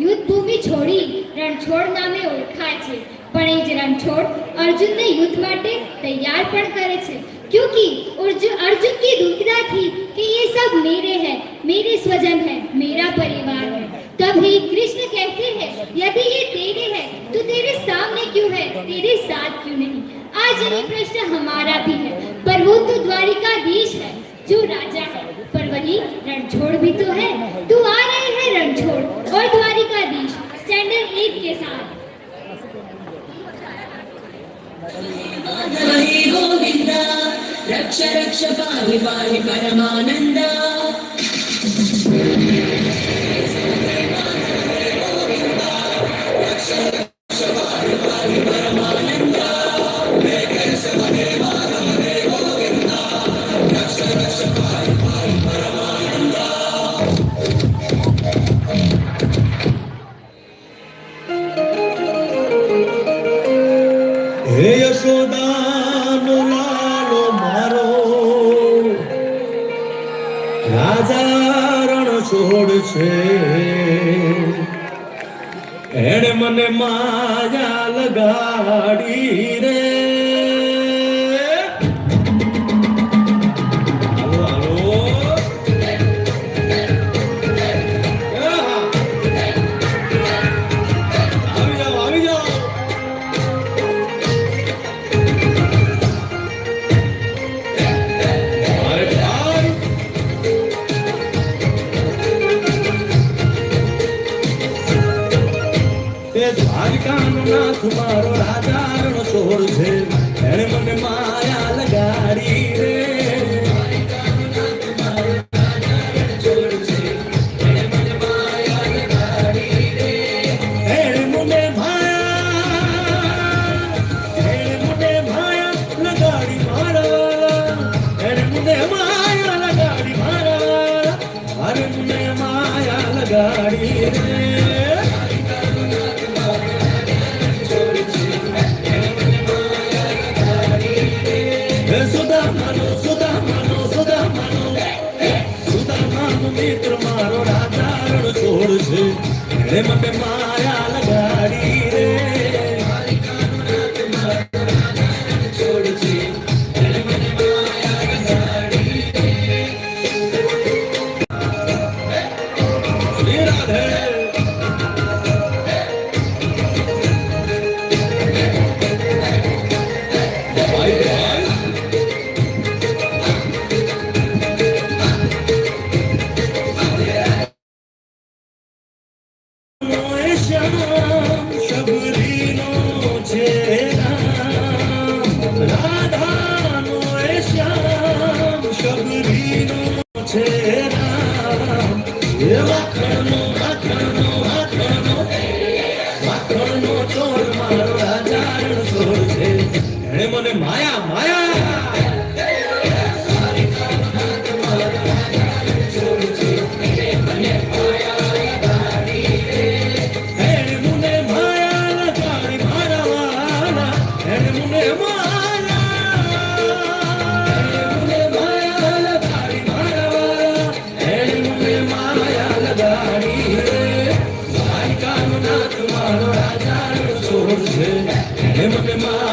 યુદ્ધ ભૂમિ છોડી રણછોડ નામે ઓળખાય છે, પણ એ જ રણછોડ अर्जुन ने युद्ध માટે तैयार પણ કરે છે, क्योंकि अर्जुन की दुविधा थी कि ये सब मेरे हैं, मेरे स्वजन हैं, मेरा परिवार है। तभी कृष्ण कहते हैं यदि ये तेरे हैं तो तेरे सामने क्यों है, तेरे साथ क्यों नहीं। आज ये प्रश्न हमारा भी है, पर वो तो द्वारिकाधीश है जो राजा है, पर वही रणछोड़ भी तो है। तू आ रहे हैं रणछोड़ और द्वारिकाधीश स्टैंडर्ड 1 के साथ। हरि गोविंदा रक्ष रक्ष पाहि पाहि परमानंदा। हे यशोदानो लालो मारो राजा રણછોડ છે, એણે મને માયા લગાડી રે। હાલો હાલો આવી જાઓ। દ્વારિકાનો નાથ મારો રાજા રણછોડ છે, એણે મને માયા લગાડી રે। એણે મને માયા લગાડી મારા, એણે મને માયા લગાડી મારા, અરે મને માયા લગાડી રે। મિત્ર મારો રાજા રણછોડ છે, એણે મને માયા લગાડી રે। રાધે મને માયા માયા મને